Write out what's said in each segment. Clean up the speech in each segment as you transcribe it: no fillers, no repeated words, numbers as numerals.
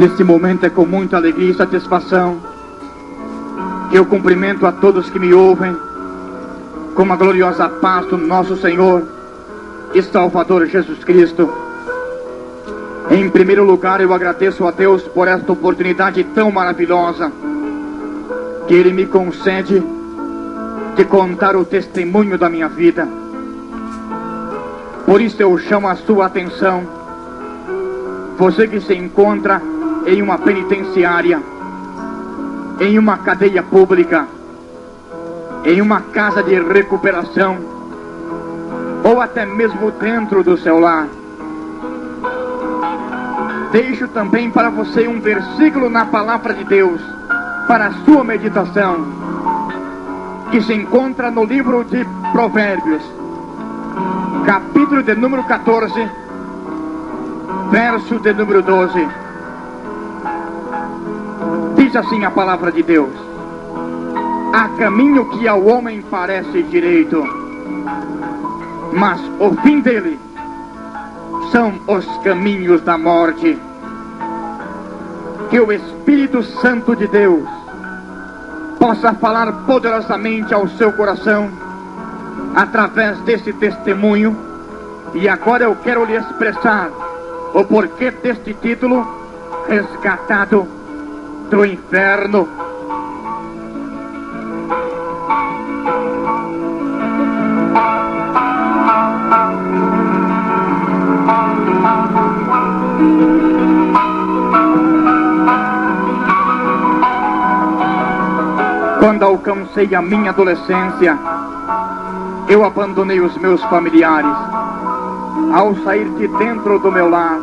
Nesse momento é com muita alegria e satisfação que eu cumprimento a todos que me ouvem com a gloriosa paz do nosso Senhor e Salvador Jesus Cristo. Em primeiro lugar, eu agradeço a Deus por esta oportunidade tão maravilhosa que Ele me concede de contar o testemunho da minha vida. Por isso eu chamo a sua atenção, você que se encontra em uma penitenciária, em uma cadeia pública, em uma casa de recuperação, ou até mesmo dentro do seu lar. Deixo também para você um versículo na palavra de Deus para a sua meditação, que se encontra no livro de Provérbios, capítulo de número 14, verso de número 12. Diz assim a palavra de Deus: há caminho que ao homem parece direito, mas o fim dele são os caminhos da morte. Que o Espírito Santo de Deus possa falar poderosamente ao seu coração através desse testemunho. E agora eu quero lhe expressar o porquê deste título: Resgatado do Inferno. Quando alcancei a minha adolescência, eu abandonei os meus familiares. Ao sair de dentro do meu lar,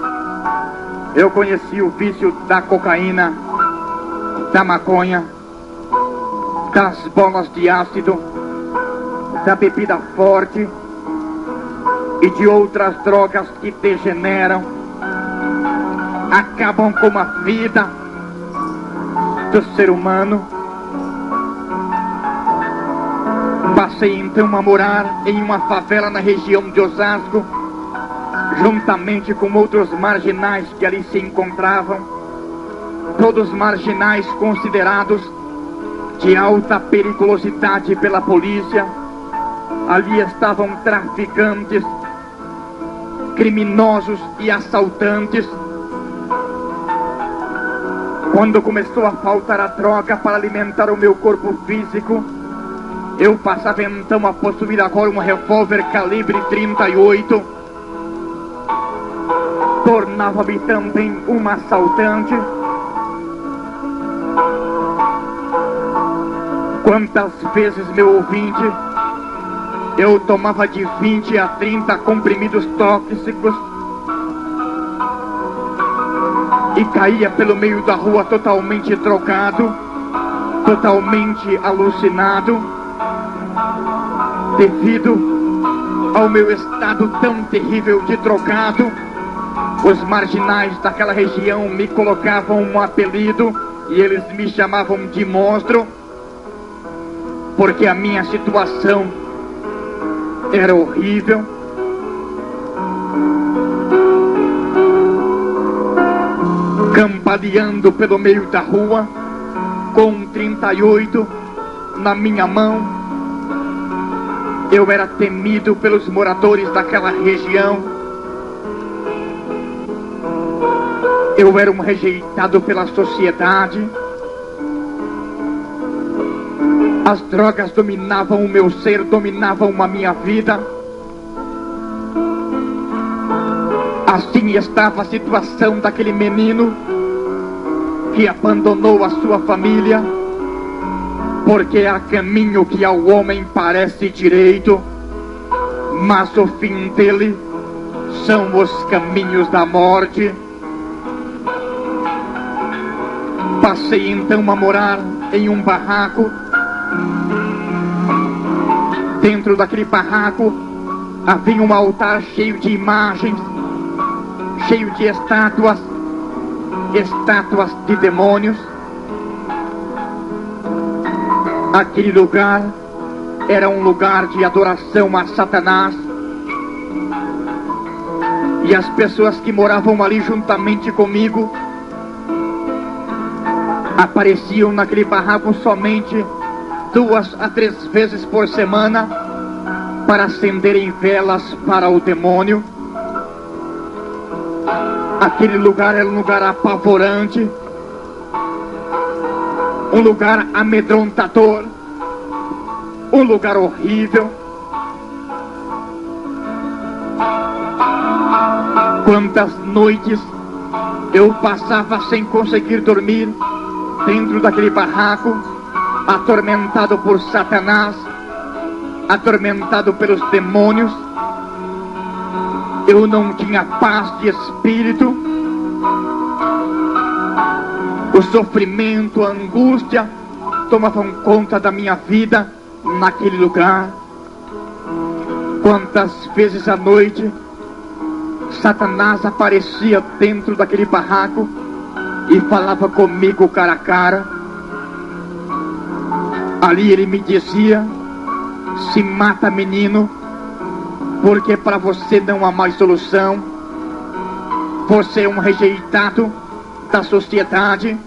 eu conheci o vício da cocaína, da maconha, das bolas de ácido, da bebida forte e de outras drogas que degeneram, acabam com a vida do ser humano. Passei então a morar em uma favela na região de Osasco, juntamente com outros marginais que ali se encontravam, todos marginais considerados de alta periculosidade pela polícia. Ali estavam traficantes, criminosos e assaltantes. Quando começou a faltar a droga para alimentar o meu corpo físico, eu passava então a possuir agora um revólver calibre 38. Tornava-me também um assaltante. Quantas vezes, meu ouvinte, eu tomava de 20 a 30 comprimidos tóxicos e caía pelo meio da rua totalmente drogado, totalmente alucinado, devido ao meu estado tão terrível de drogado. Os marginais daquela região me colocavam um apelido e eles me chamavam de monstro, porque a minha situação era horrível. Cambaleando pelo meio da rua, com um 38 na minha mão, eu era temido pelos moradores daquela região. Eu era um rejeitado pela sociedade. As drogas dominavam o meu ser, dominavam a minha vida. Assim estava a situação daquele menino que abandonou a sua família, porque há caminho que ao homem parece direito, mas o fim dele são os caminhos da morte. Passei então a morar em um barraco. Dentro daquele barraco havia um altar cheio de imagens, cheio de estátuas de demônios. Aquele lugar era um lugar de adoração a Satanás. E as pessoas que moravam ali juntamente comigo apareciam naquele barraco somente 2 a 3 vezes por semana para acenderem velas para o demônio. Aquele lugar era um lugar apavorante, um lugar amedrontador, um lugar horrível. Quantas noites eu passava sem conseguir dormir dentro daquele barraco, atormentado por Satanás, atormentado pelos demônios. Eu não tinha paz de espírito. O sofrimento, a angústia tomavam conta da minha vida naquele lugar. Quantas vezes à noite Satanás aparecia dentro daquele barraco e falava comigo cara a cara. Ali ele me dizia: se mata, menino, porque para você não há mais solução. Você é um rejeitado da sociedade,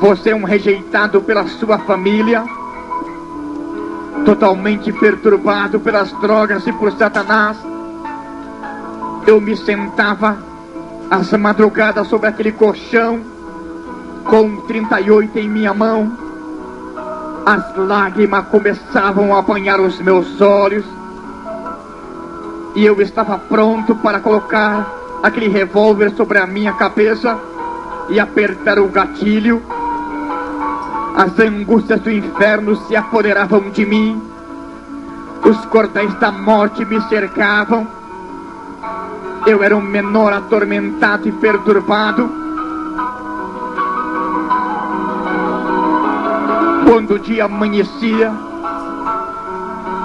você é um rejeitado pela sua família, totalmente perturbado pelas drogas e por Satanás. Eu me sentava às madrugadas sobre aquele colchão, com 38 em minha mão. As lágrimas começavam a banhar os meus olhos, e eu estava pronto para colocar aquele revólver sobre a minha cabeça e apertar o gatilho. As angústias do inferno se apoderavam de mim, os cordéis da morte me cercavam. Eu era um menor atormentado e perturbado. Quando o dia amanhecia,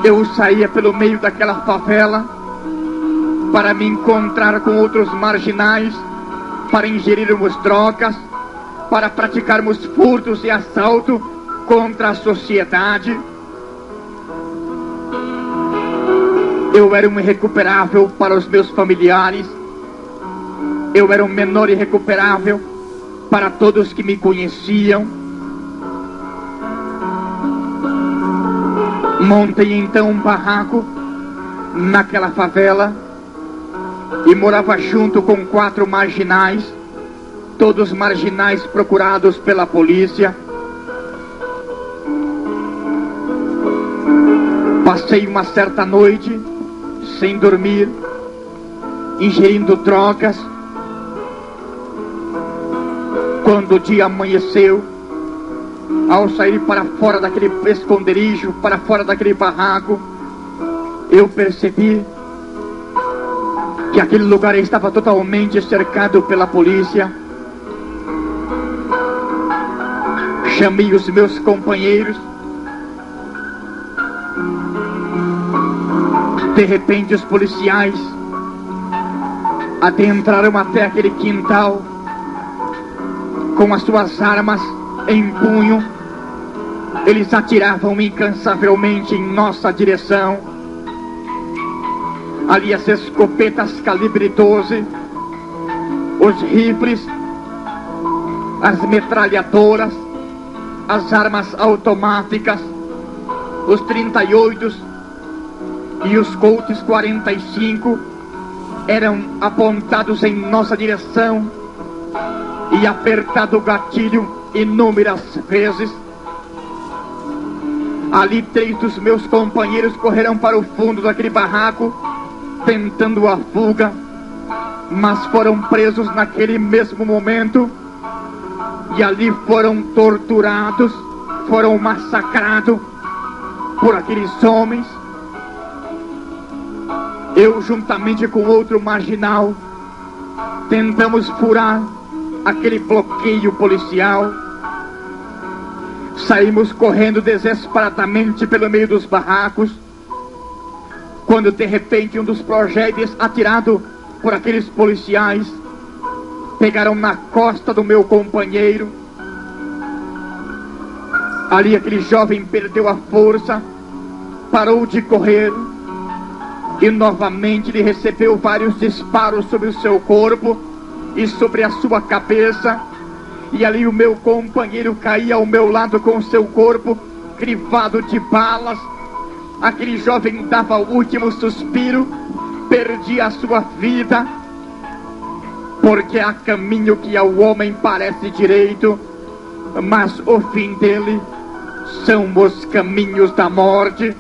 eu saía pelo meio daquela favela para me encontrar com outros marginais, para ingerirmos drogas, para praticarmos furtos e assalto contra a sociedade. Eu era um irrecuperável para os meus familiares. Eu era um menor irrecuperável para todos que me conheciam. Montei então um barraco naquela favela e morava junto com 4 marginais, todos marginais procurados pela polícia. Passei uma certa noite sem dormir, ingerindo drogas. Quando o dia amanheceu, ao sair para fora daquele esconderijo, para fora daquele barraco, eu percebi que aquele lugar estava totalmente cercado pela polícia. Chamei os meus companheiros. De repente os policiais adentraram até aquele quintal com as suas armas em punho. Eles atiravam incansavelmente em nossa direção. Ali as escopetas calibre 12, os rifles, as metralhadoras, as armas automáticas, os 38 e os Colts 45 eram apontados em nossa direção e apertado o gatilho inúmeras vezes. Ali 3 dos meus companheiros correram para o fundo daquele barraco, tentando a fuga, mas foram presos naquele mesmo momento e ali foram torturados, foram massacrados por aqueles homens. Eu, juntamente com outro marginal, tentamos furar aquele bloqueio policial. Saímos correndo desesperadamente pelo meio dos barracos, quando de repente um dos projéteis atirado por aqueles policiais pegaram na costa do meu companheiro. Ali aquele jovem perdeu a força, parou de correr e novamente ele recebeu vários disparos sobre o seu corpo e sobre a sua cabeça. e ali o meu companheiro caía ao meu lado com seu corpo crivado de balas. Aquele jovem dava o último suspiro, perdia a sua vida, porque há caminho que ao homem parece direito, mas o fim dele são os caminhos da morte.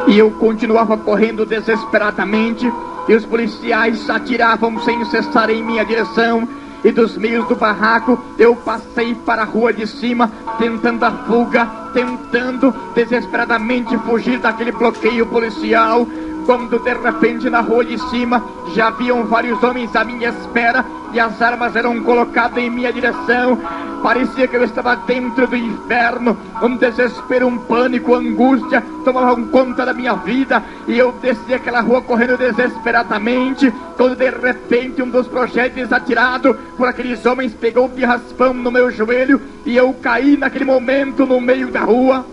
E eu continuava correndo desesperadamente, e os policiais atiravam sem cessar em minha direção, e dos meios do barraco eu passei para a rua de cima, tentando a fuga, tentando desesperadamente fugir daquele bloqueio policial, quando de repente na rua de cima já haviam vários homens à minha espera, e as armas eram colocadas em minha direção. Parecia que eu estava dentro do inferno. Um desespero, um pânico, angústia tomavam conta da minha vida, e eu desci aquela rua correndo desesperadamente, quando de repente um dos projéteis atirado por aqueles homens pegou de raspão no meu joelho, e eu caí naquele momento no meio da rua.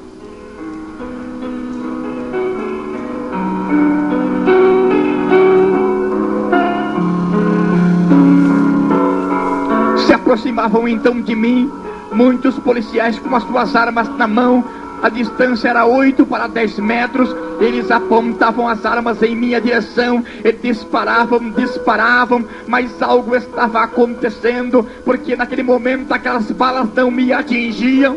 Se aproximavam então de mim muitos policiais com as suas armas na mão. A distância era 8 para 10 metros. Eles apontavam as armas em minha direção e disparavam, mas algo estava acontecendo, porque naquele momento aquelas balas não me atingiam.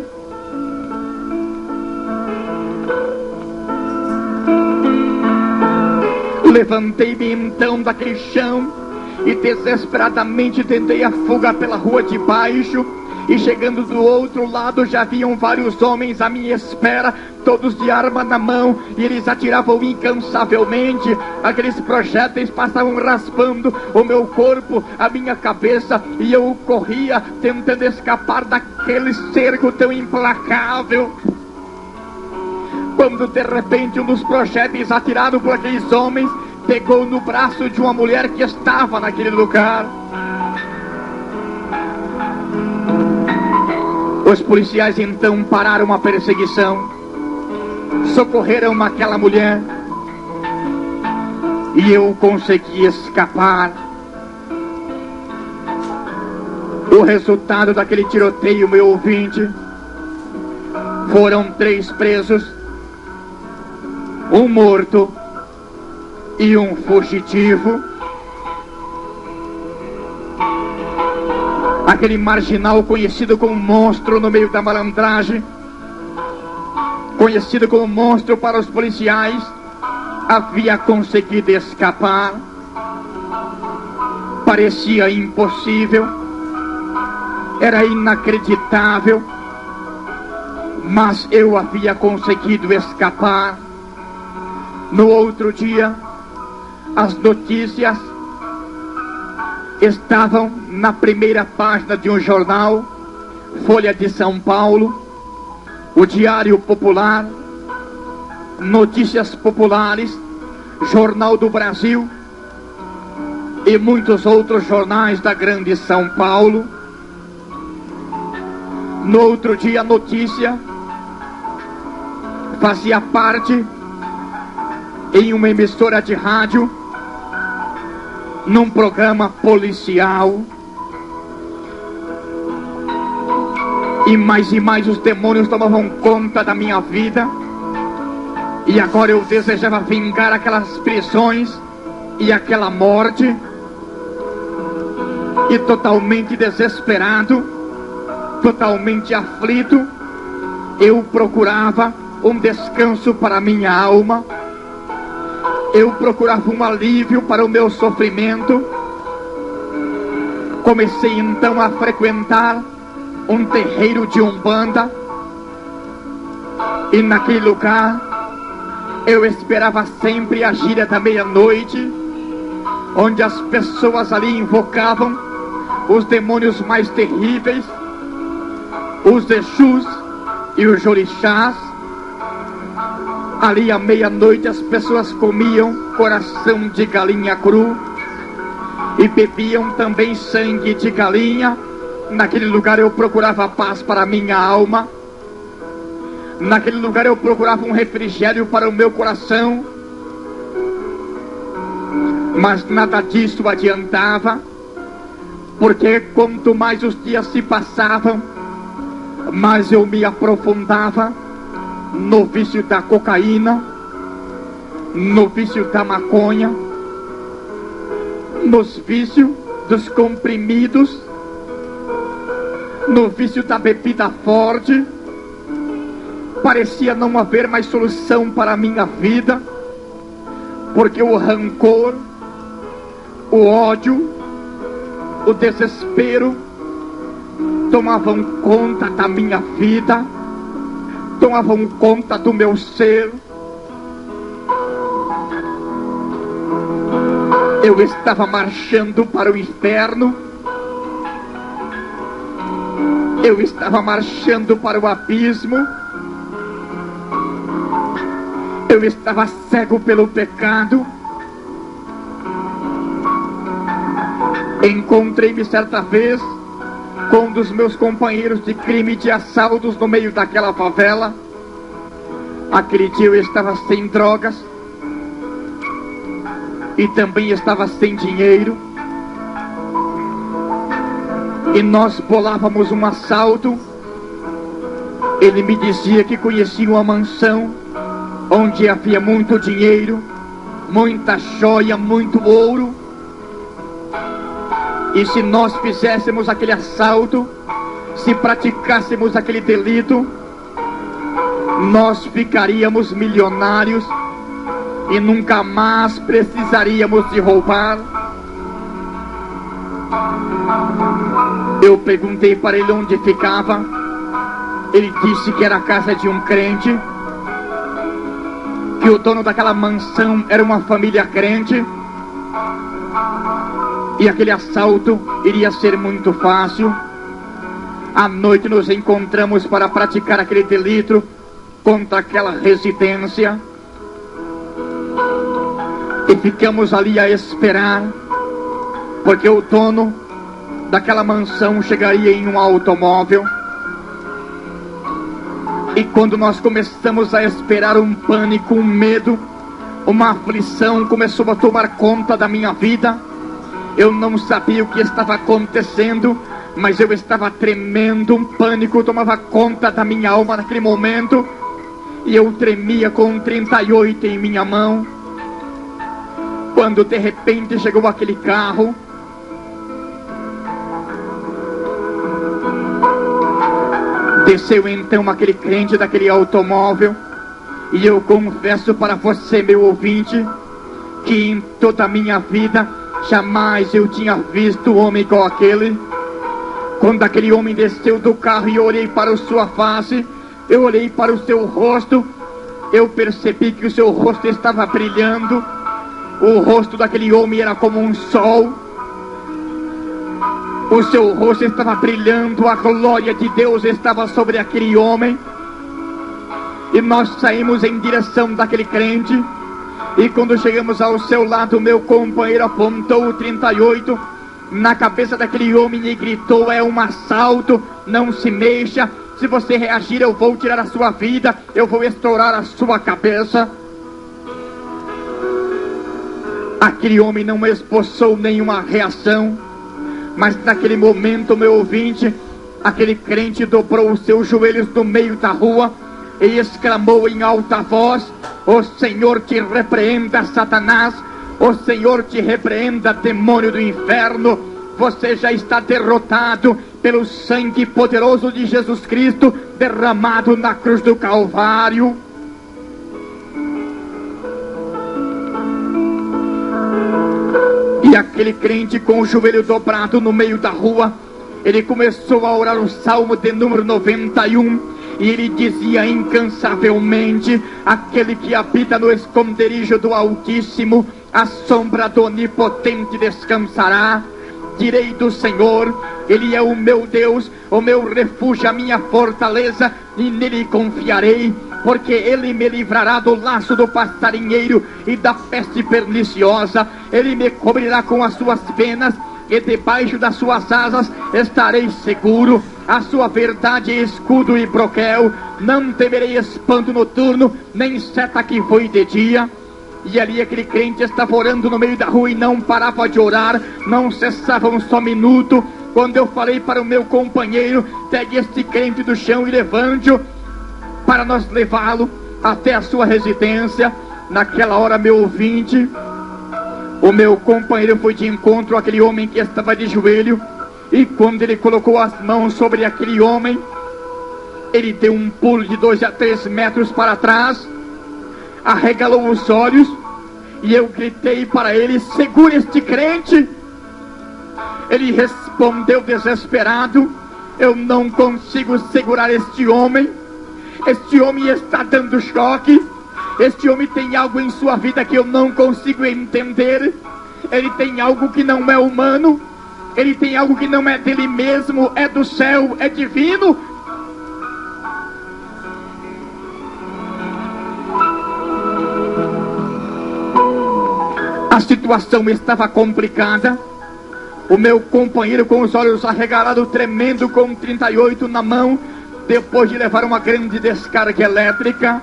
Levantei-me então daquele chão e desesperadamente tentei a fuga pela rua de baixo, e chegando do outro lado já haviam vários homens à minha espera, todos de arma na mão, e eles atiravam incansavelmente. Aqueles projéteis passavam raspando o meu corpo, a minha cabeça, e eu corria tentando escapar daquele cerco tão implacável, quando de repente um dos projéteis atirado por aqueles homens pegou no braço de uma mulher que estava naquele lugar. Os policiais então pararam a perseguição, socorreram aquela mulher, e eu consegui escapar. O resultado daquele tiroteio, meu ouvinte, foram 3 presos, um morto e um fugitivo. Aquele marginal conhecido como monstro no meio da malandragem, conhecido como monstro para os policiais, havia conseguido escapar. Parecia impossível, era inacreditável, mas eu havia conseguido escapar. No outro dia, as notícias estavam na primeira página de um jornal, Folha de São Paulo, o Diário Popular, Notícias Populares, Jornal do Brasil e muitos outros jornais da grande São Paulo. No outro dia, a notícia fazia parte em uma emissora de rádio, num programa policial. E mais os demônios tomavam conta da minha vida, e agora eu desejava vingar aquelas prisões e aquela morte, e totalmente desesperado, totalmente aflito, eu procurava um descanso para minha alma. Eu procurava um alívio para o meu sofrimento. Comecei então a frequentar um terreiro de Umbanda, e naquele lugar eu esperava sempre a gíria da meia-noite, onde as pessoas ali invocavam os demônios mais terríveis, os Exus e os Orixás. Ali à meia-noite as pessoas comiam coração de galinha cru e bebiam também sangue de galinha. Naquele lugar eu procurava paz para a minha alma. Naquele lugar eu procurava um refrigério para o meu coração. Mas nada disso adiantava, porque quanto mais os dias se passavam, mais eu me aprofundava no vício da cocaína, no vício da maconha, nos vícios dos comprimidos, no vício da bebida forte. Parecia não haver mais solução para a minha vida, porque o rancor, o ódio, o desespero tomavam conta da minha vida, tomavam conta do meu ser. Eu estava marchando para o inferno, eu estava marchando para o abismo, eu estava cego pelo pecado. Encontrei-me certa vez com um dos meus companheiros de crime de assaltos no meio daquela favela. Aquele dia eu estava sem drogas e também estava sem dinheiro, e nós bolávamos um assalto. Ele me dizia que conhecia uma mansão onde havia muito dinheiro, muita joia, muito ouro, e se nós fizéssemos aquele assalto, se praticássemos aquele delito, nós ficaríamos milionários e nunca mais precisaríamos de roubar. Eu perguntei para ele onde ficava. Ele disse que era a casa de um crente, que o dono daquela mansão era uma família crente, e aquele assalto iria ser muito fácil. À noite nos encontramos para praticar aquele delito contra aquela residência, e ficamos ali a esperar, porque o dono daquela mansão chegaria em um automóvel. E quando nós começamos a esperar, um pânico, um medo, uma aflição começou a tomar conta da minha vida. Eu não sabia o que estava acontecendo, mas eu estava tremendo. Um pânico tomava conta da minha alma naquele momento, e eu tremia com um 38 em minha mão, quando de repente chegou aquele carro. Desceu então aquele crente daquele automóvel, e eu confesso para você, meu ouvinte, que em toda a minha vida jamais eu tinha visto um homem igual aquele. Quando aquele homem desceu do carro e eu olhei para a sua face, eu olhei para o seu rosto, eu percebi que o seu rosto estava brilhando. O rosto daquele homem era como um sol. O seu rosto estava brilhando, a glória de Deus estava sobre aquele homem. E nós saímos em direção daquele crente, e quando chegamos ao seu lado, meu companheiro apontou o 38 na cabeça daquele homem e gritou: é um assalto, não se mexa, se você reagir eu vou tirar a sua vida, eu vou estourar a sua cabeça. Aquele homem não esboçou nenhuma reação, mas naquele momento, meu ouvinte, aquele crente dobrou os seus joelhos no meio da rua e exclamou em alta voz: o Senhor te repreenda, Satanás, o Senhor te repreenda, demônio do inferno, você já está derrotado pelo sangue poderoso de Jesus Cristo derramado na cruz do Calvário. E aquele crente com o joelho dobrado no meio da rua, ele começou a orar o Salmo de número 91, e ele dizia incansavelmente: aquele que habita no esconderijo do Altíssimo, a sombra do Onipotente descansará. Direi do Senhor, Ele é o meu Deus, o meu refúgio, a minha fortaleza, e nele confiarei, porque Ele me livrará do laço do passarinheiro e da peste perniciosa. Ele me cobrirá com as suas penas, e debaixo das suas asas estarei seguro. A sua verdade é escudo e broquel, não temerei espanto noturno, nem seta que foi de dia, E ali aquele crente estava orando no meio da rua e não parava de orar, não cessava um só minuto. Quando eu falei para o meu companheiro: pegue este crente do chão e levante-o para nós levá-lo até a sua residência. Naquela hora, meu ouvinte, o meu companheiro foi de encontro àquele homem que estava de joelho, e quando ele colocou as mãos sobre aquele homem, ele deu um pulo de 2 a 3 metros para trás, arregalou os olhos, e eu gritei para ele: segure este crente. Ele respondeu desesperado: eu não consigo segurar este homem está dando choque, este homem tem algo em sua vida que eu não consigo entender, ele tem algo que não é humano, ele tem algo que não é dele mesmo, é do céu, é divino. A situação estava complicada. O meu companheiro, com os olhos arregalados, tremendo, com 38 na mão, depois de levar uma grande descarga elétrica.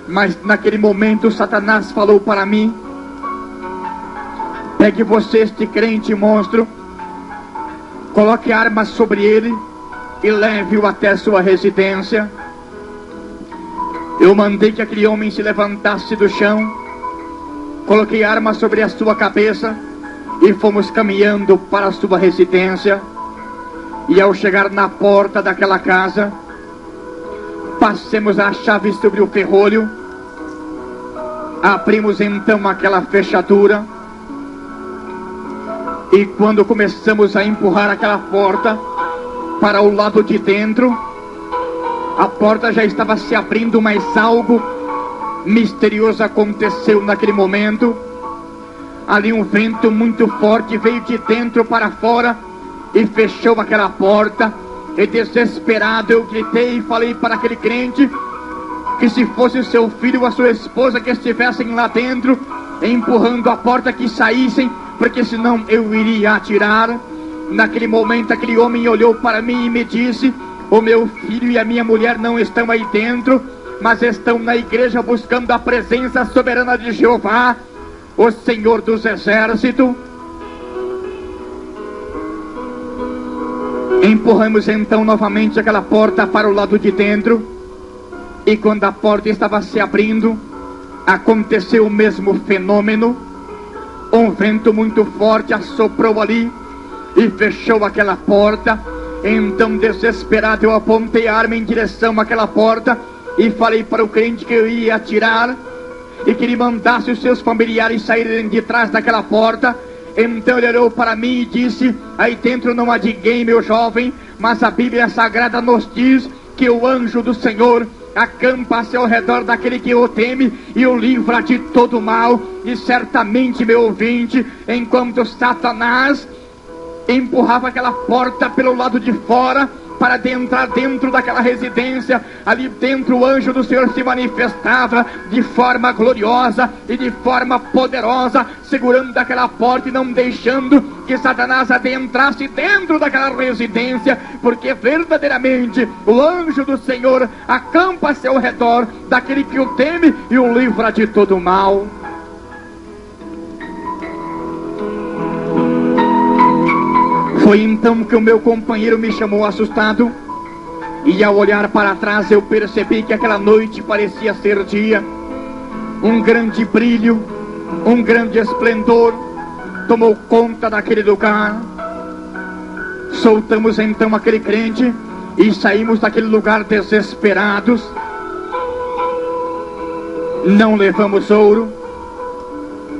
Mas naquele momento Satanás falou para mim: pegue você este crente monstro, coloque armas sobre ele e leve-o até sua residência. Eu mandei que aquele homem se levantasse do chão, coloquei armas sobre a sua cabeça e fomos caminhando para a sua residência. E ao chegar na porta daquela casa, passemos a chave sobre o ferrolho, abrimos então aquela fechadura, e quando começamos a empurrar aquela porta para o lado de dentro, a porta já estava se abrindo, mas algo misterioso aconteceu naquele momento. Ali um vento muito forte veio de dentro para fora e fechou aquela porta. E desesperado eu gritei e falei para aquele crente que se fosse o seu filho ou a sua esposa que estivessem lá dentro, empurrando a porta, que saíssem, porque senão eu iria atirar. Naquele momento aquele homem olhou para mim e me disse: o meu filho e a minha mulher não estão aí dentro, mas estão na igreja buscando a presença soberana de Jeová, o Senhor dos Exércitos. Empurramos então novamente aquela porta para o lado de dentro, e quando a porta estava se abrindo, aconteceu o mesmo fenômeno. Um vento muito forte assoprou ali e fechou aquela porta. Então, desesperado, eu apontei a arma em direção àquela porta e falei para o crente que eu ia atirar e que ele mandasse os seus familiares saírem de trás daquela porta. Então ele olhou para mim e disse: aí dentro não há ninguém, meu jovem, mas a Bíblia Sagrada nos diz que o anjo do Senhor acampa-se ao redor daquele que o teme e o livra de todo mal. E certamente, meu ouvinte, enquanto Satanás empurrava aquela porta pelo lado de fora para entrar dentro daquela residência, ali dentro o anjo do Senhor se manifestava de forma gloriosa e de forma poderosa, segurando aquela porta e não deixando que Satanás adentrasse dentro daquela residência, porque verdadeiramente o anjo do Senhor acampa-se ao redor daquele que o teme e o livra de todo mal. Foi então que o meu companheiro me chamou assustado, e ao olhar para trás eu percebi que aquela noite parecia ser dia. Um grande brilho, um grande esplendor tomou conta daquele lugar. Soltamos então aquele crente e saímos daquele lugar desesperados. Não levamos ouro,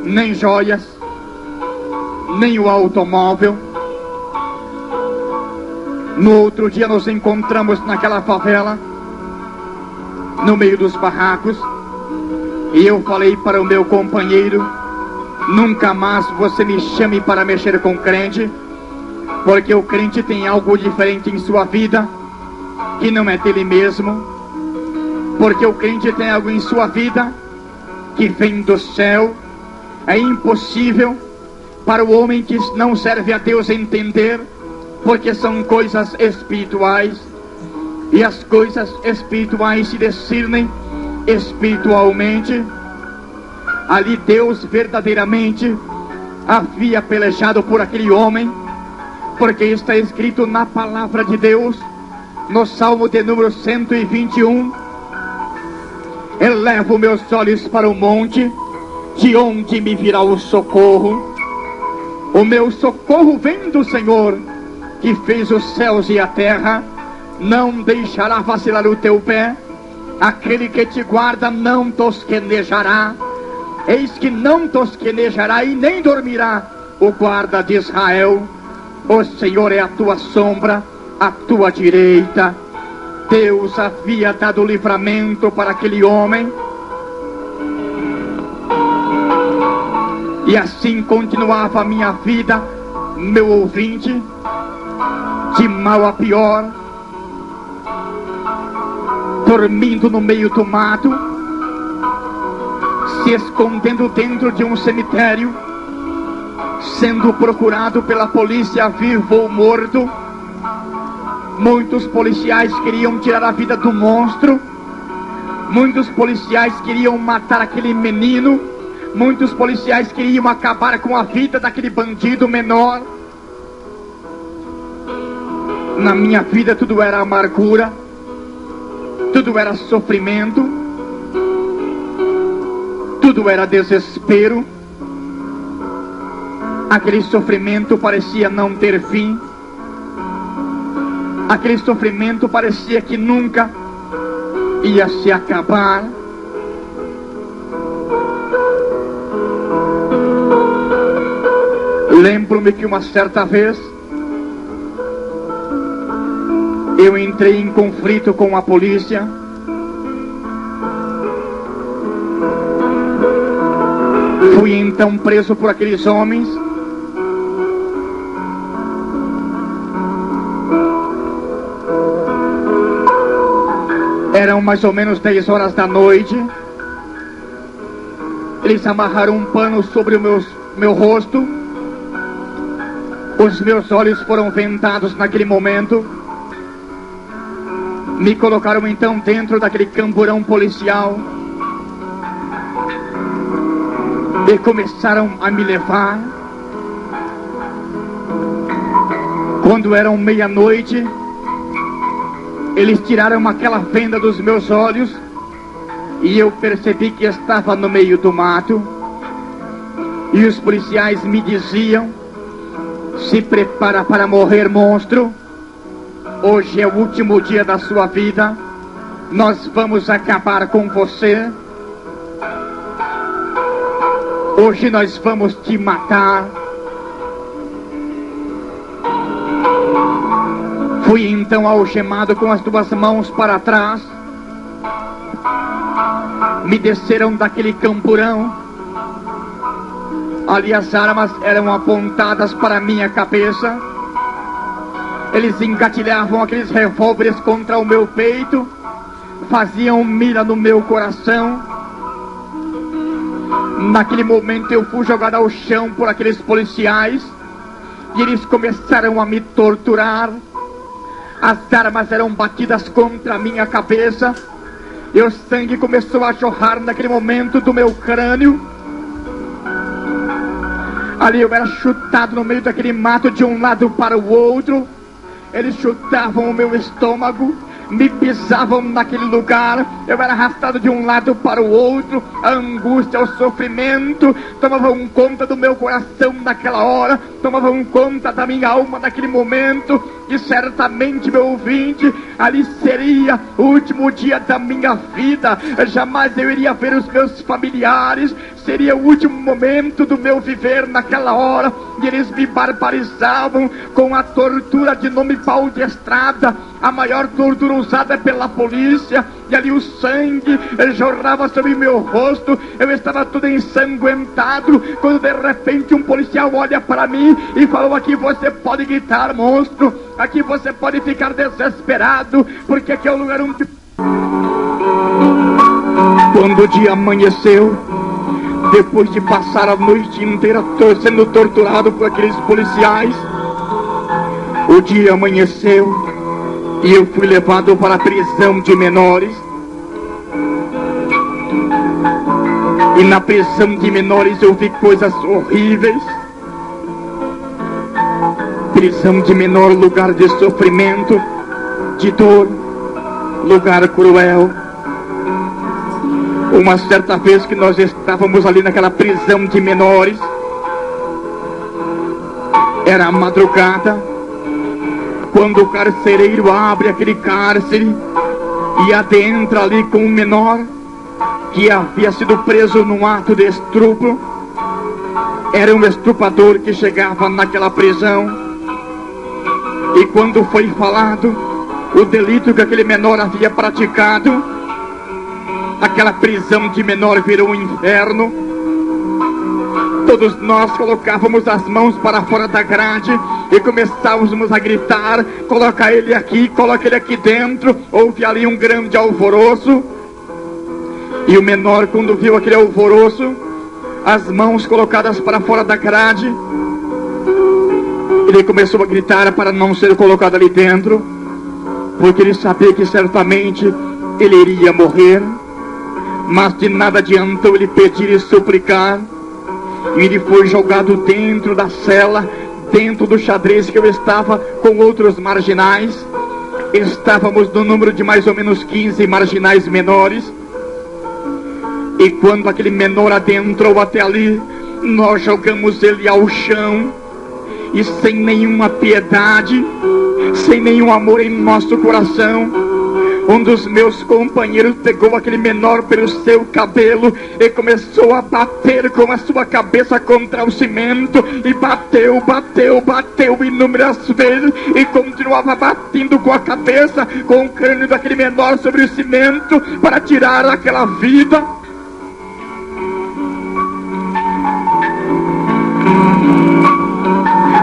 nem joias, nem o automóvel. No outro dia nos encontramos naquela favela, no meio dos barracos, e eu falei para o meu companheiro: nunca mais você me chame para mexer com crente, porque o crente tem algo diferente em sua vida, que não é dele mesmo, porque o crente tem algo em sua vida que vem do céu. É impossível para o homem que não serve a Deus entender, porque são coisas espirituais, e as coisas espirituais se discernem espiritualmente. Ali Deus verdadeiramente havia pelejado por aquele homem, porque está escrito na palavra de Deus, no Salmo de número 121, elevo meus olhos para o monte, de onde me virá o socorro? O meu socorro vem do Senhor, que fez os céus e a terra. Não deixará vacilar o teu pé, aquele que te guarda não tosquenejará. Eis que não tosquenejará e nem dormirá o guarda de Israel. O Senhor é a tua sombra, a tua direita. Deus havia dado livramento para aquele homem. E assim continuava a minha vida, meu ouvinte, de mal a pior, dormindo no meio do mato, se escondendo dentro de um cemitério, sendo procurado pela polícia vivo ou morto. Muitos policiais queriam tirar a vida do monstro, muitos policiais queriam matar aquele menino, muitos policiais queriam acabar com a vida daquele bandido menor. Na minha vida tudo era amargura, tudo era sofrimento, tudo era desespero. Aquele sofrimento parecia não ter fim. Aquele sofrimento parecia que nunca ia se acabar. Lembro-me que uma certa vez eu entrei em conflito com a polícia. Fui então preso por aqueles homens. Eram mais ou menos 10 horas da noite. Eles amarraram um pano sobre o meu rosto. Os meus olhos foram vendados naquele momento. Me colocaram então dentro daquele camburão policial. E começaram a me levar. Quando eram meia-noite, eles tiraram aquela venda dos meus olhos e eu percebi que estava no meio do mato. E os policiais me diziam: se prepara para morrer, monstro. Hoje é o último dia da sua vida. Nós vamos acabar com você. Hoje nós vamos te matar. Fui então algemado com as duas mãos para trás. Me desceram daquele camburão. Ali as armas eram apontadas para minha cabeça. Eles engatilhavam aqueles revólveres contra o meu peito, faziam mira no meu coração. Naquele momento eu fui jogado ao chão por aqueles policiais e eles começaram a me torturar. As armas eram batidas contra a minha cabeça e o sangue começou a jorrar naquele momento do meu crânio. Ali eu era chutado no meio daquele mato de um lado para o outro. Eles chutavam o meu estômago, me pisavam naquele lugar. Eu era arrastado de um lado para o outro. A angústia, o sofrimento tomavam conta do meu coração naquela hora, tomavam conta da minha alma naquele momento. E certamente, meu ouvinte, ali seria o último dia da minha vida. Jamais eu iria ver os meus familiares. Seria o último momento do meu viver naquela hora. E eles me barbarizavam com a tortura de nome pau de estrada, a maior tortura usada pela polícia. E ali o sangue jorrava sobre meu rosto. Eu estava todo ensanguentado, quando de repente um policial olha para mim e falou: aqui você pode gritar, monstro. Aqui você pode ficar desesperado, porque aqui é o lugar onde... Quando o dia amanheceu, depois de passar a noite inteira sendo torturado por aqueles policiais, o dia amanheceu e eu fui levado para a prisão de menores. E na prisão de menores eu vi coisas horríveis. Prisão de menor, lugar de sofrimento, de dor, lugar cruel. Uma certa vez que nós estávamos ali naquela prisão de menores, era a madrugada, quando o carcereiro abre aquele cárcere e adentra ali com um menor que havia sido preso num ato de estupro. Era um estrupador que chegava naquela prisão, e quando foi falado o delito que aquele menor havia praticado, aquela prisão de menor virou um inferno. Todos nós colocávamos as mãos para fora da grade e começávamos a gritar: coloca ele aqui, coloca ele aqui dentro. Houve ali um grande alvoroço, e o menor, quando viu aquele alvoroço, as mãos colocadas para fora da grade, ele começou a gritar para não ser colocado ali dentro, porque ele sabia que certamente ele iria morrer. Mas de nada adiantou ele pedir e suplicar, e ele foi jogado dentro da cela, dentro do xadrez que eu estava com outros marginais. Estávamos no número de mais ou menos 15 marginais menores, e quando aquele menor adentrou até ali, nós jogamos ele ao chão, e sem nenhuma piedade, sem nenhum amor em nosso coração, um dos meus companheiros pegou aquele menor pelo seu cabelo e começou a bater com a sua cabeça contra o cimento, e bateu, bateu, bateu inúmeras vezes, e continuava batendo com a cabeça, com o crânio daquele menor sobre o cimento, para tirar aquela vida.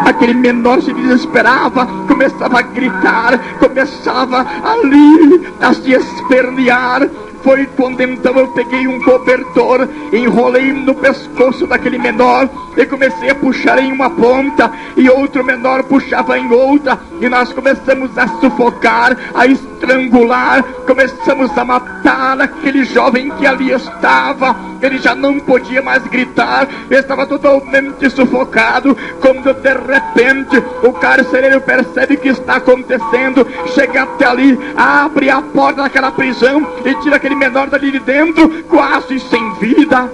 Aquele menor se desesperava, começava a gritar, começava ali a se espernear. Foi quando então eu peguei um cobertor, enrolei no pescoço daquele menor e comecei a puxar em uma ponta, e outro menor puxava em outra, e nós começamos a sufocar, a estrangular, começamos a matar aquele jovem que ali estava. Ele já não podia mais gritar, estava totalmente sufocado, quando de repente o carcereiro percebe que está acontecendo, chega até ali, abre a porta daquela prisão e tira aquele menor dali de dentro, quase sem vida.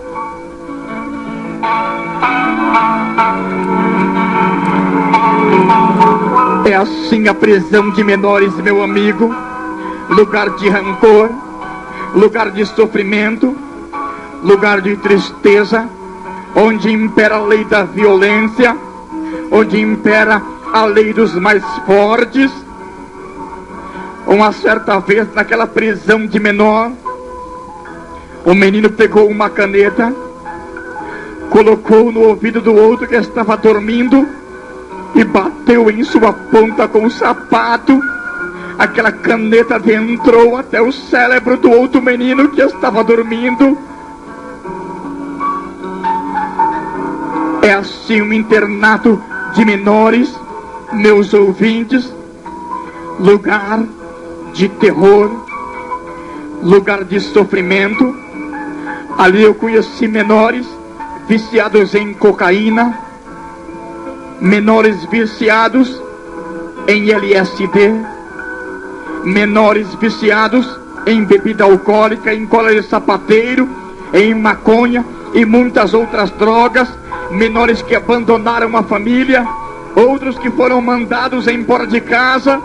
É assim a prisão de menores, meu amigo, lugar de rancor, lugar de sofrimento, lugar de tristeza, onde impera a lei da violência, onde impera a lei dos mais fortes. Uma certa vez, naquela prisão de menor, o menino pegou uma caneta, colocou no ouvido do outro que estava dormindo e bateu em sua ponta com o sapato. Aquela caneta adentrou até o cérebro do outro menino que estava dormindo. É assim um internato de menores, meus ouvintes, lugar de terror, lugar de sofrimento. Ali eu conheci menores viciados em cocaína, menores viciados em LSD, menores viciados em bebida alcoólica, em cola de sapateiro, em maconha e muitas outras drogas, menores que abandonaram a família, outros que foram mandados embora de casa.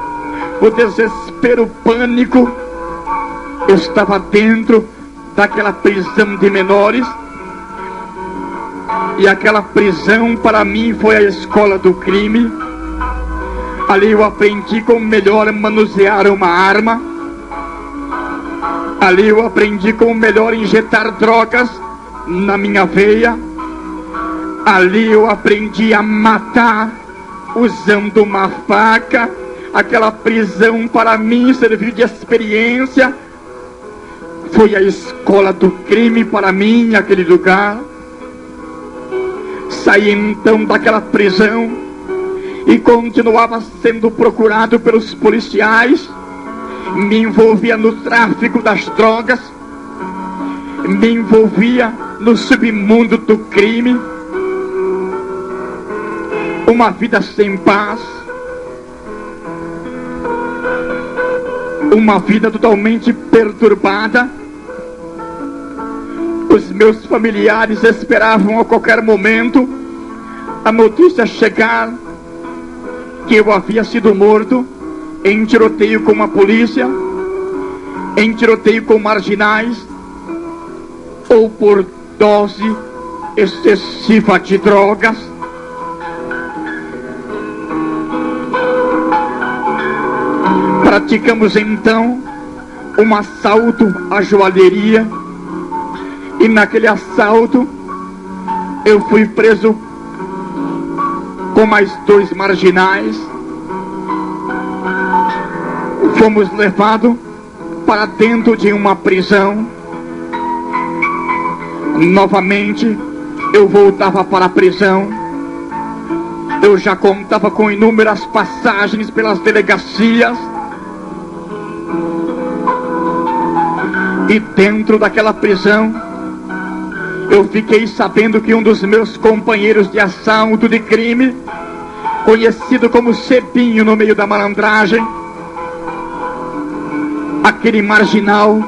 O desespero, o pânico estava dentro daquela prisão de menores, e aquela prisão para mim foi a escola do crime. Ali eu aprendi como melhor manusear uma arma, ali eu aprendi como melhor injetar drogas na minha veia, ali eu aprendi a matar usando uma faca. Aquela prisão para mim serviu de experiência, foi a escola do crime para mim, aquele lugar. Saí então daquela prisão e continuava sendo procurado pelos policiais. Me envolvia no tráfico das drogas, me envolvia no submundo do crime, uma vida sem paz, uma vida totalmente perturbada. Os meus familiares esperavam a qualquer momento a notícia chegar que eu havia sido morto em tiroteio com a polícia, em tiroteio com marginais, ou por dose excessiva de drogas. Praticamos então um assalto à joalheria, e naquele assalto eu fui preso com mais 2 marginais. Fomos levados para dentro de uma prisão. Novamente eu voltava para a prisão. Eu já contava com inúmeras passagens pelas delegacias. E dentro daquela prisão eu fiquei sabendo que um dos meus companheiros de assalto de crime, conhecido como Cepinho no meio da malandragem, aquele marginal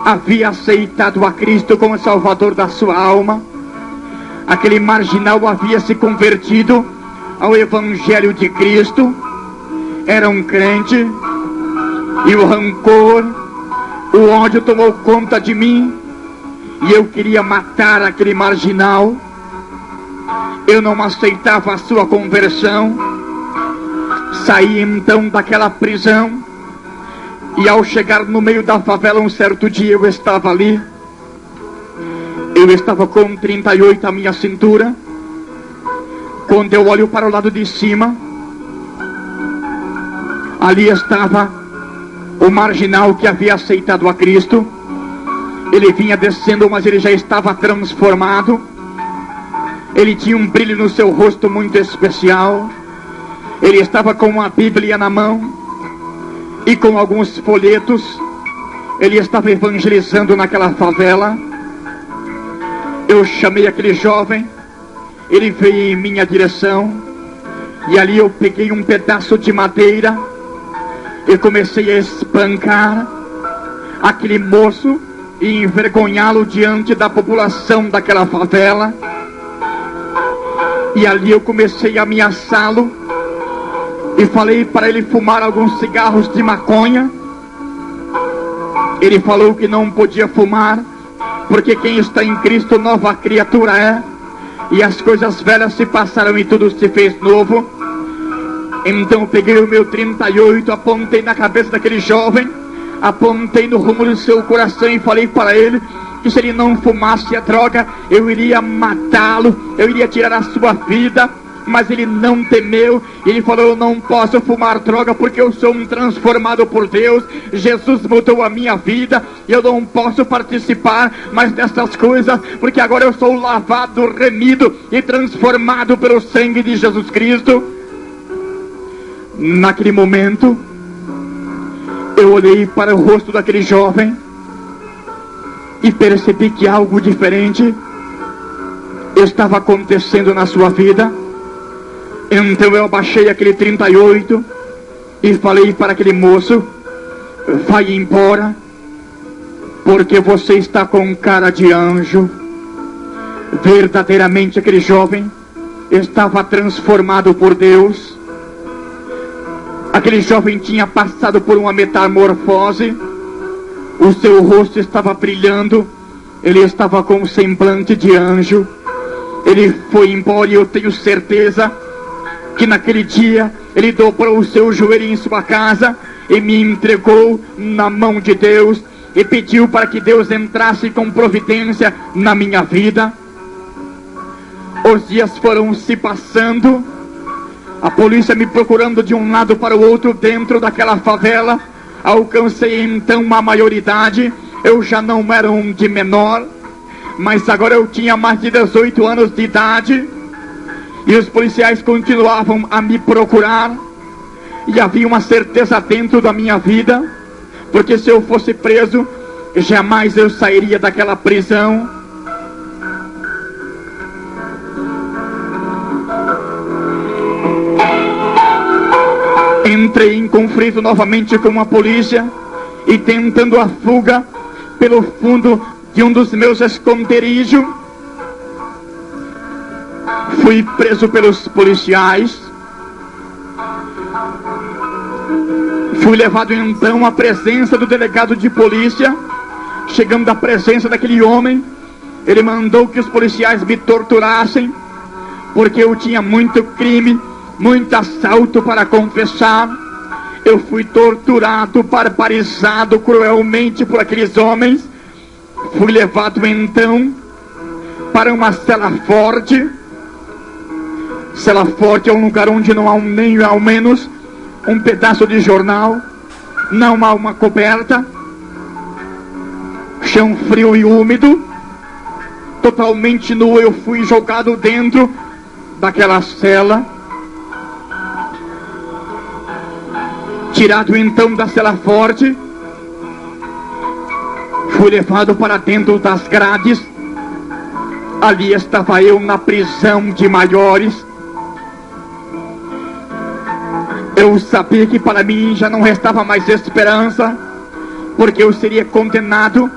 havia aceitado a Cristo como Salvador da sua alma. Aquele marginal havia se convertido ao Evangelho de Cristo, era um crente, e o rancor, o ódio tomou conta de mim, e eu queria matar aquele marginal. Eu não aceitava a sua conversão. Saí então daquela prisão, e ao chegar no meio da favela um certo dia eu estava ali. Eu estava com 38 à minha cintura. Quando eu olho para o lado de cima, ali estava o marginal que havia aceitado a Cristo. Ele vinha descendo, mas ele já estava transformado. Ele tinha um brilho no seu rosto muito especial. Ele estava com uma Bíblia na mão e com alguns folhetos. Ele estava evangelizando naquela favela. Eu chamei aquele jovem, ele veio em minha direção, e ali eu peguei um pedaço de madeira e comecei a espancar aquele moço e envergonhá-lo diante da população daquela favela. E ali eu comecei a ameaçá-lo e falei para ele fumar alguns cigarros de maconha. Ele falou que não podia fumar, porque quem está em Cristo nova criatura é, e as coisas velhas se passaram e tudo se fez novo. Então eu peguei o meu 38, apontei na cabeça daquele jovem, apontei no rumo do seu coração e falei para ele que se ele não fumasse a droga, eu iria matá-lo, eu iria tirar a sua vida. Mas ele não temeu, e ele falou: eu não posso fumar droga porque eu sou um transformado por Deus. Jesus mudou a minha vida, e eu não posso participar mais dessas coisas, porque agora eu sou lavado, remido e transformado pelo sangue de Jesus Cristo. Naquele momento eu olhei para o rosto daquele jovem e percebi que algo diferente estava acontecendo na sua vida. Então eu abaixei aquele 38 e falei para aquele moço: vai embora, porque você está com cara de anjo. Verdadeiramente aquele jovem estava transformado por Deus. Aquele jovem tinha passado por uma metamorfose. O seu rosto estava brilhando, ele estava com um semblante de anjo. Ele foi embora, e eu tenho certeza que naquele dia ele dobrou o seu joelho em sua casa e me entregou na mão de Deus e pediu para que Deus entrasse com providência na minha vida. Os dias foram se passando, a polícia me procurando de um lado para o outro dentro daquela favela. Alcancei então uma maioridade. Eu já não era um de menor, mas agora eu tinha mais de 18 anos de idade. E os policiais continuavam a me procurar, e havia uma certeza dentro da minha vida, porque se eu fosse preso, jamais eu sairia daquela prisão. entrei em conflito novamente com a polícia e tentando a fuga pelo fundo de um dos meus esconderijos, fui preso pelos policiais. Fui levado então à presença do delegado de polícia. Chegando à presença daquele homem, ele mandou que os policiais me torturassem, porque eu tinha muito crime, muito assalto para confessar. Eu fui torturado, barbarizado cruelmente por aqueles homens. Fui levado então para uma cela forte. Cela forte é um lugar onde não há nem ao menos um pedaço de jornal, não há uma coberta, chão frio e úmido, totalmente nu. Eu fui jogado dentro daquela cela, tirado então da cela forte, fui levado para dentro das grades. Ali estava eu na prisão de maiores. Eu sabia que para mim já não restava mais esperança, porque eu seria condenado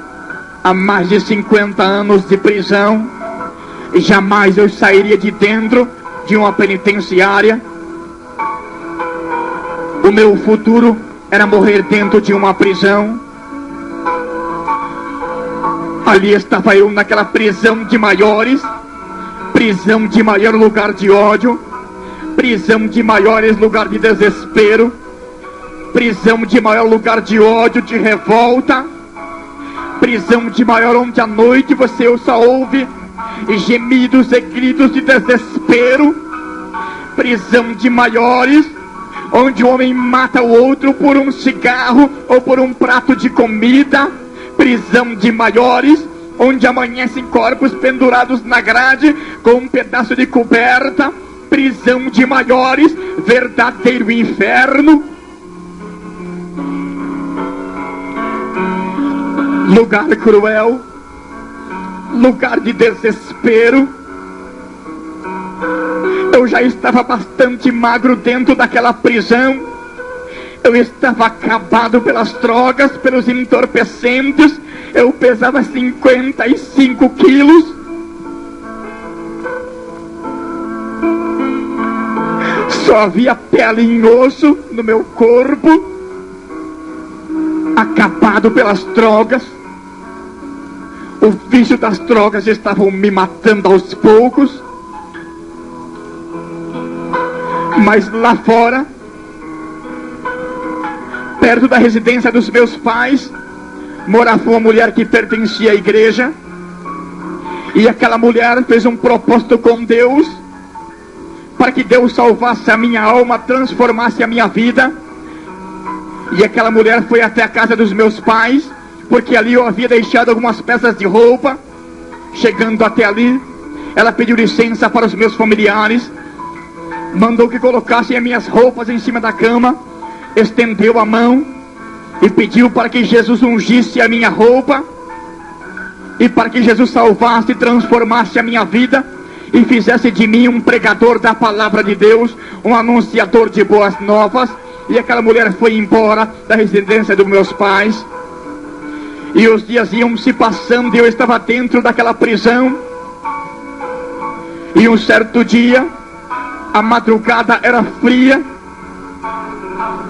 a mais de 50 anos de prisão, e jamais eu sairia de dentro de uma penitenciária. O meu futuro era morrer dentro de uma prisão. Ali estava eu naquela prisão de maiores, prisão de maior lugar de ódio, prisão de maiores lugar de desespero, prisão de maior lugar de ódio, de revolta, prisão de maior onde à noite você só ouve gemidos e gritos de desespero, prisão de maiores onde o homem mata o outro por um cigarro ou por um prato de comida, prisão de maiores onde amanhecem corpos pendurados na grade com um pedaço de coberta, prisão de maiores, verdadeiro inferno, lugar cruel, lugar de desespero. Eu já estava bastante magro dentro daquela prisão. Eu estava acabado pelas drogas, pelos entorpecentes. Eu pesava 55 quilos. Só havia pele e osso no meu corpo. Acabado pelas drogas. O vício das drogas estavam me matando aos poucos. Mas lá fora, perto da residência dos meus pais, morava uma mulher que pertencia à igreja. E aquela mulher fez um propósito com Deus, para que Deus salvasse a minha alma, transformasse a minha vida. E aquela mulher foi até a casa dos meus pais, porque ali eu havia deixado algumas peças de roupa. Chegando até ali, ela pediu licença para os meus familiares, mandou que colocassem as minhas roupas em cima da cama, estendeu a mão e pediu para que Jesus ungisse a minha roupa, e para que Jesus salvasse e transformasse a minha vida, e fizesse de mim um pregador da palavra de Deus, um anunciador de boas novas. E aquela mulher foi embora da residência dos meus pais. E os dias iam se passando e eu estava dentro daquela prisão. E um certo dia, a madrugada era fria,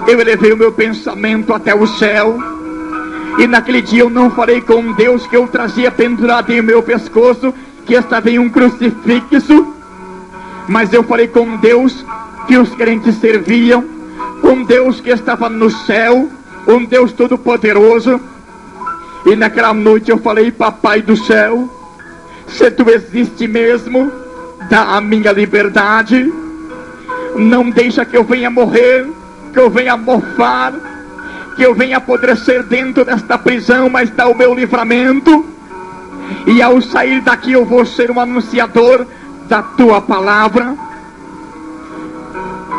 eu elevei o meu pensamento até o céu. E naquele dia eu não falei com Deus que eu trazia pendurado em meu pescoço, que estava em um crucifixo, mas eu falei com Deus que os crentes serviam, um Deus que estava no céu, um Deus todo poderoso. E naquela noite eu falei: Papai do céu, se tu existe mesmo, dá a minha liberdade, não deixa que eu venha morrer, que eu venha mofar, que eu venha apodrecer dentro desta prisão, mas dá o meu livramento. E ao sair daqui eu vou ser um anunciador da tua palavra.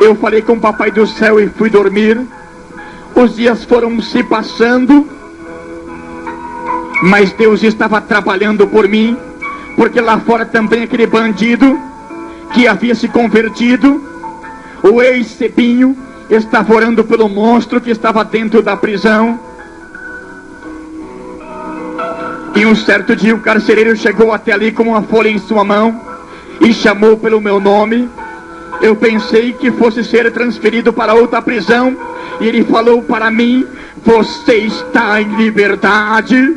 Eu falei com o Papai do céu e fui dormir. Os dias foram se passando, mas Deus estava trabalhando por mim, porque lá fora também aquele bandido que havia se convertido, o ex-Cebinho, estava orando pelo monstro que estava dentro da prisão. E um certo dia o carcereiro chegou até ali com uma folha em sua mão e chamou pelo meu nome. Eu pensei que fosse ser transferido para outra prisão, e ele falou para mim: você está em liberdade.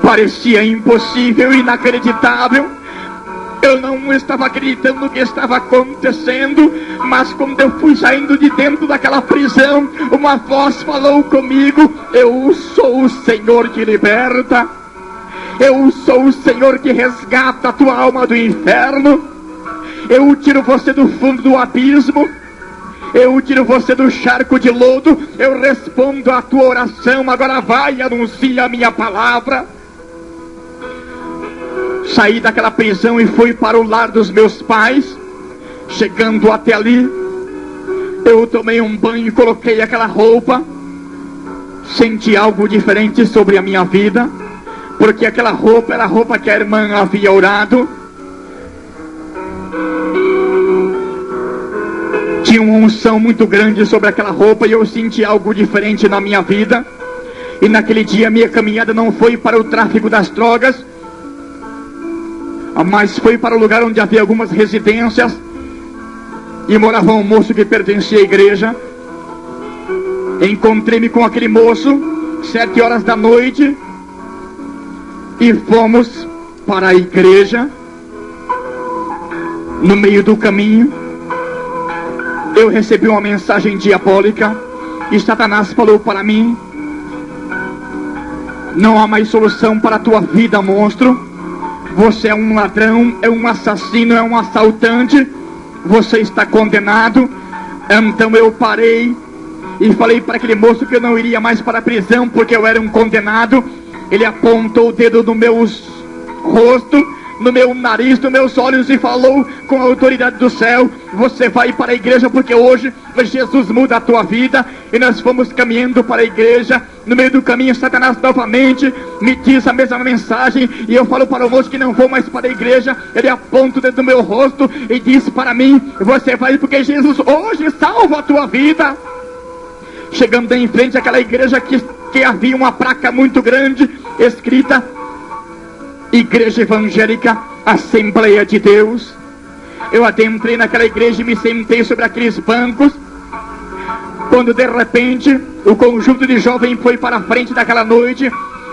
Parecia impossível, inacreditável. Eu não estava acreditando no que estava acontecendo, mas quando eu fui saindo de dentro daquela prisão, uma voz falou comigo: eu sou o Senhor que liberta, eu sou o Senhor que resgata a tua alma do inferno, eu tiro você do fundo do abismo, eu tiro você do charco de lodo, eu respondo a tua oração, agora vai e anuncia a minha palavra. Saí daquela prisão e fui para o lar dos meus pais. Chegando até ali, eu tomei um banho e coloquei aquela roupa. Senti algo diferente sobre a minha vida, porque aquela roupa era a roupa que a irmã havia orado. Tinha uma unção muito grande sobre aquela roupa e eu senti algo diferente na minha vida. E naquele dia minha caminhada não foi para o tráfico das drogas, mas foi para o lugar onde havia algumas residências e morava um moço que pertencia à igreja. Encontrei-me com aquele moço 7 horas da noite e fomos para a igreja. No meio do caminho eu recebi uma mensagem diabólica e Satanás falou para mim: não há mais solução para a tua vida, monstro. Você é um ladrão, é um assassino, é um assaltante, você está condenado. Então eu parei e falei para aquele moço que eu não iria mais para a prisão porque eu era um condenado. Ele apontou o dedo no meu rosto, no meu nariz, nos meus olhos e falou com a autoridade do céu: você vai para a igreja porque hoje Jesus muda a tua vida. E nós fomos caminhando para a igreja. No meio do caminho Satanás novamente me diz a mesma mensagem e eu falo para o moço que não vou mais para a igreja. Ele aponta o dedo no meu rosto e diz para mim: você vai porque Jesus hoje salva a tua vida. Chegando em frente àquela igreja que havia uma placa muito grande escrita: Igreja Evangélica Assembleia de Deus. Eu adentrei naquela igreja e me sentei sobre aqueles bancos, quando de repente o conjunto de jovens foi para a frente daquela noite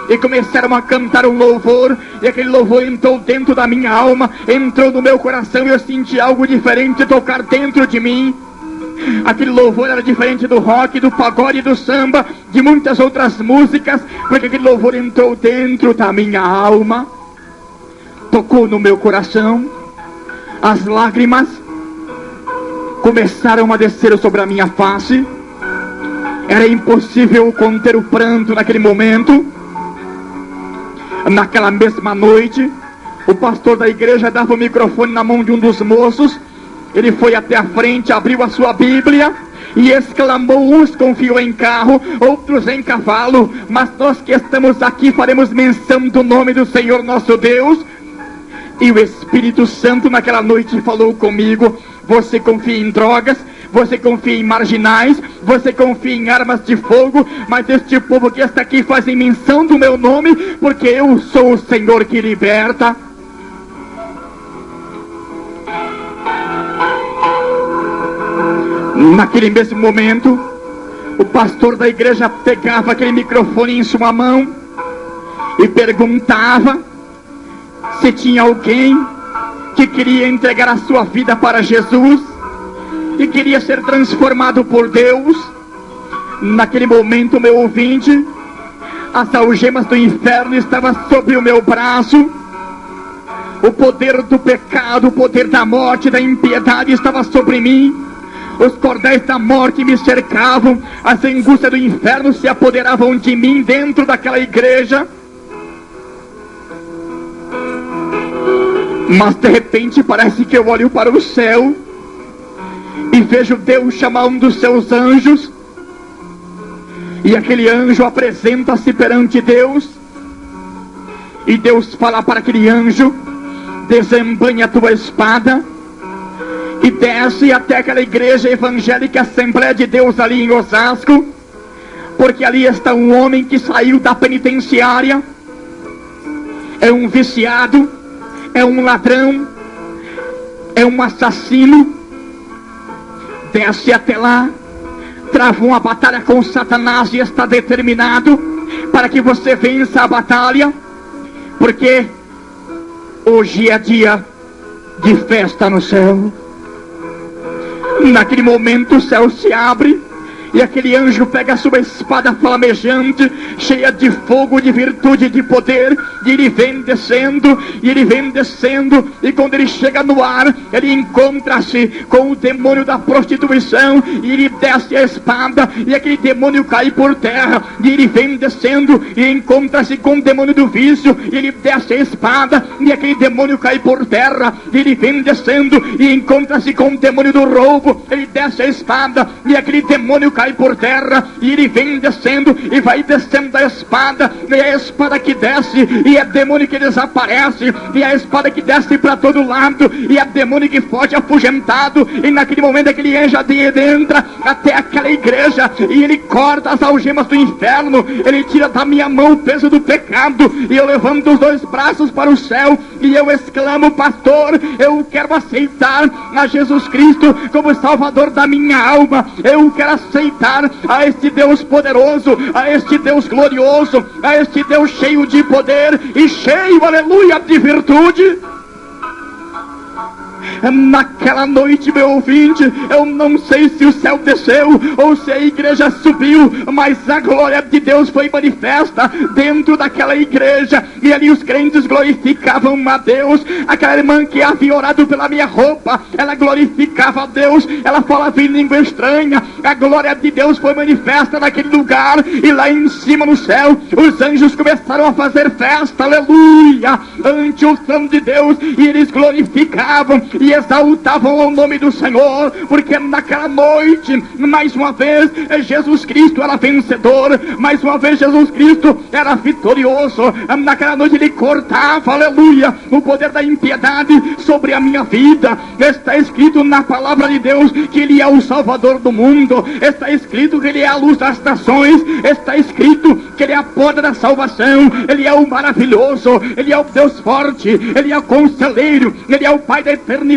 e começaram a cantar um louvor, e aquele louvor entrou dentro da minha alma, entrou no meu coração, e eu senti algo diferente tocar dentro de mim. Aquele louvor era diferente do rock, do pagode, do samba, de muitas outras músicas, porque aquele louvor entrou dentro da minha alma, tocou no meu coração. As lágrimas começaram a descer sobre a minha face. Era impossível conter o pranto naquele momento. Naquela mesma noite, o pastor da igreja dava o microfone na mão de um dos moços. Ele foi até a frente, abriu a sua Bíblia e exclamou: uns confiam em carro, outros em cavalo, mas nós que estamos aqui faremos menção do nome do Senhor nosso Deus. E o Espírito Santo naquela noite falou comigo: você confia em drogas, você confia em marginais, você confia em armas de fogo, mas este povo que está aqui fazem menção do meu nome, porque eu sou o Senhor que liberta. Naquele mesmo momento, o pastor da igreja pegava aquele microfone em sua mão e perguntava se tinha alguém que queria entregar a sua vida para Jesus e queria ser transformado por Deus. Naquele momento, meu ouvinte, as algemas do inferno estavam sobre o meu braço. O poder do pecado, o poder da morte, da impiedade estava sobre mim. Os cordéis da morte me cercavam, as angústias do inferno se apoderavam de mim dentro daquela igreja. Mas de repente parece que eu olho para o céu e vejo Deus chamar um dos seus anjos, e aquele anjo apresenta-se perante Deus, e Deus fala para aquele anjo: desembanhe a tua espada e desce até aquela igreja evangélica Assembleia de Deus ali em Osasco, porque ali está um homem que saiu da penitenciária, é um viciado, é um ladrão, é um assassino. Desce até lá, trava uma batalha com Satanás e está determinado para que você vença a batalha, porque hoje é dia de festa no céu. Naquele momento o céu se abre e aquele anjo pega a sua espada flamejante, cheia de fogo, de virtude, de poder, e ele vem descendo, e quando ele chega no ar, ele encontra-se com o demônio da prostituição, e ele desce a espada, e aquele demônio cai por terra, e ele vem descendo, e encontra-se com o demônio do vício, e ele desce a espada, e aquele demônio cai por terra, e ele vem descendo, e encontra-se com o demônio do roubo, ele desce a espada, e aquele demônio cai por terra, e ele vem descendo, e vai descendo a espada, e a espada que desce, e é demônio que desaparece, e a espada que desce para todo lado, e é demônio que foge afugentado, e naquele momento aquele anjo entra até aquela igreja, e ele corta as algemas do inferno, ele tira da minha mão o peso do pecado, e eu levanto os dois braços para o céu, e eu exclamo: pastor, eu quero aceitar a Jesus Cristo como Salvador da minha alma, eu quero aceitar a este Deus poderoso, a este Deus glorioso, a este Deus cheio de poder e cheio, aleluia, de virtude. Naquela noite, meu ouvinte, eu não sei se o céu desceu ou se a igreja subiu, mas a glória de Deus foi manifesta dentro daquela igreja, e ali os crentes glorificavam a Deus. Aquela irmã que havia orado pela minha roupa, ela glorificava a Deus, ela falava em língua estranha. A glória de Deus foi manifesta naquele lugar, e lá em cima no céu, os anjos começaram a fazer festa, aleluia, ante o trono de Deus, e eles glorificavam e exaltavam o nome do Senhor, porque naquela noite, mais uma vez, Jesus Cristo era vencedor, mais uma vez Jesus Cristo era vitorioso. Naquela noite ele cortava, aleluia, o poder da impiedade sobre a minha vida. Está escrito na palavra de Deus que ele é o Salvador do mundo, está escrito que ele é a luz das nações, está escrito que ele é a porta da salvação, ele é o maravilhoso, ele é o Deus forte, ele é o conselheiro, ele é o Pai da eternidade,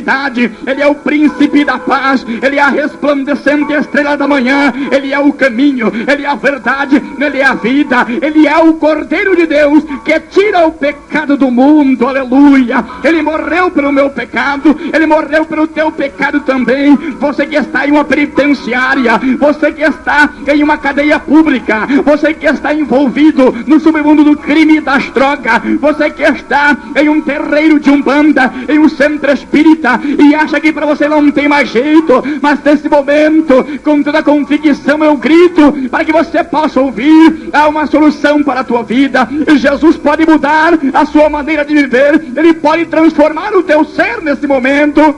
ele é o príncipe da paz, ele é a resplandecente estrela da manhã, ele é o caminho, ele é a verdade, ele é a vida, ele é o Cordeiro de Deus que tira o pecado do mundo, aleluia. Ele morreu pelo meu pecado, ele morreu pelo teu pecado também. Você que está em uma penitenciária, você que está em uma cadeia pública, você que está envolvido no submundo do crime e das drogas, você que está em um terreiro de umbanda, em um centro espírita, e acha que para você não tem mais jeito, mas nesse momento, com toda a convicção, eu grito para que você possa ouvir: há uma solução para a tua vida. Jesus pode mudar a sua maneira de viver, ele pode transformar o teu ser nesse momento.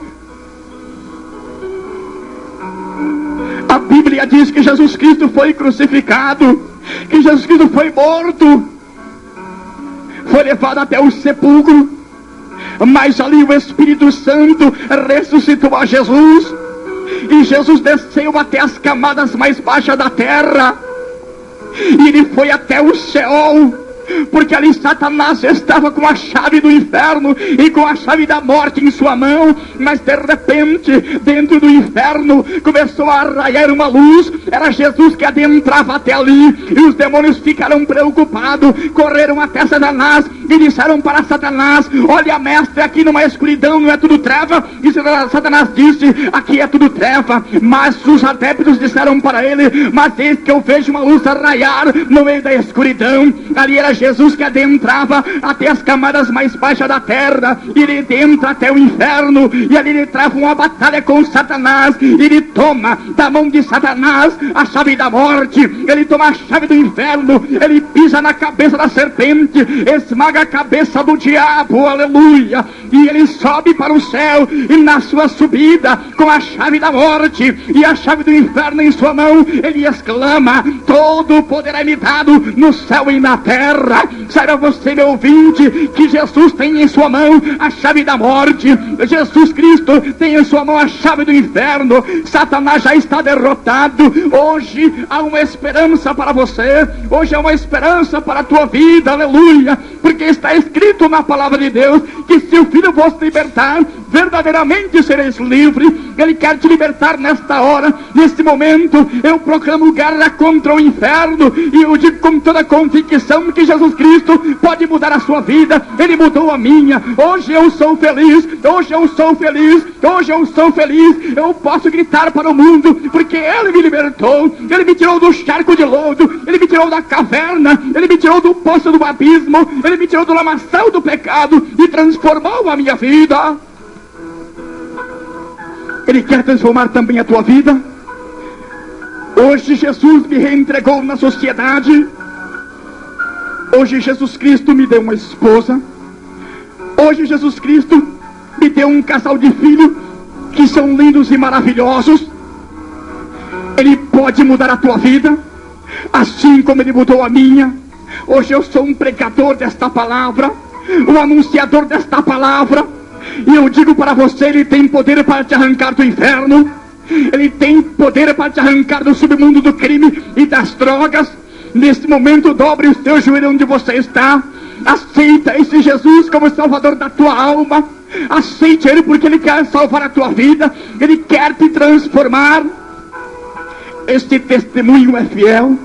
A Bíblia diz que Jesus Cristo foi crucificado, que Jesus Cristo foi morto, foi levado até o sepulcro, mas ali o Espírito Santo ressuscitou a Jesus, e Jesus desceu até as camadas mais baixas da terra, e ele foi até o céu, porque ali Satanás estava com a chave do inferno e com a chave da morte em sua mão. Mas de repente, dentro do inferno começou a raiar uma luz. Era Jesus que adentrava até ali, e os demônios ficaram preocupados, correram até Satanás e disseram para Satanás: olha, mestre, aqui numa escuridão não é tudo treva. E Satanás disse: aqui é tudo treva. Mas os adeptos disseram para ele: mas eis que eu vejo uma luz a raiar no meio da escuridão. Ali era Jesus que adentrava até as camadas mais baixas da terra, e ele entra até o inferno, e ali ele trava uma batalha com Satanás, e ele toma da mão de Satanás a chave da morte, ele toma a chave do inferno, ele pisa na cabeça da serpente, esmaga a cabeça do diabo, aleluia, e ele sobe para o céu, e na sua subida, com a chave da morte e a chave do inferno em sua mão, ele exclama: todo o poder é me dado no céu e na terra. Saiba você, meu ouvinte, que Jesus tem em sua mão a chave da morte, Jesus Cristo tem em sua mão a chave do inferno. Satanás já está derrotado. Hoje há uma esperança para você, hoje há uma esperança para a tua vida, aleluia, porque está escrito na palavra de Deus que se o Filho vos libertar, verdadeiramente sereis livre. Ele quer te libertar nesta hora, neste momento. Eu proclamo guerra contra o inferno, e eu digo com toda a convicção que Jesus Cristo pode mudar a sua vida. Ele mudou a minha. Hoje eu sou feliz, hoje eu sou feliz, hoje eu sou feliz. Eu posso gritar para o mundo, porque Ele me libertou. Ele me tirou do charco de lodo, Ele me tirou da caverna, Ele me tirou do poço do abismo, Ele me tirou do lamaçal do pecado e transformou a minha vida. Ele quer transformar também a tua vida. Hoje Jesus me reentregou na sociedade. Hoje Jesus Cristo me deu uma esposa. Hoje Jesus Cristo me deu um casal de filhos que são lindos e maravilhosos. Ele pode mudar a tua vida, assim como Ele mudou a minha. Hoje eu sou um pregador desta palavra, um anunciador desta palavra, e eu digo para você: Ele tem poder para te arrancar do inferno, Ele tem poder para te arrancar do submundo do crime e das drogas. Neste momento, dobre o teu joelho onde você está, aceita esse Jesus como Salvador da tua alma, aceite Ele, porque Ele quer salvar a tua vida, Ele quer te transformar. Este testemunho é fiel,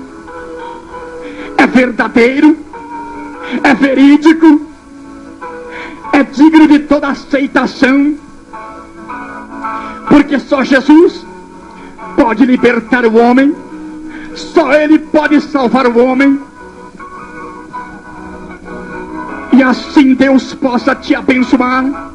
é verdadeiro, é verídico, é digno de toda aceitação, porque só Jesus pode libertar o homem, só Ele pode salvar o homem. E assim Deus possa te abençoar,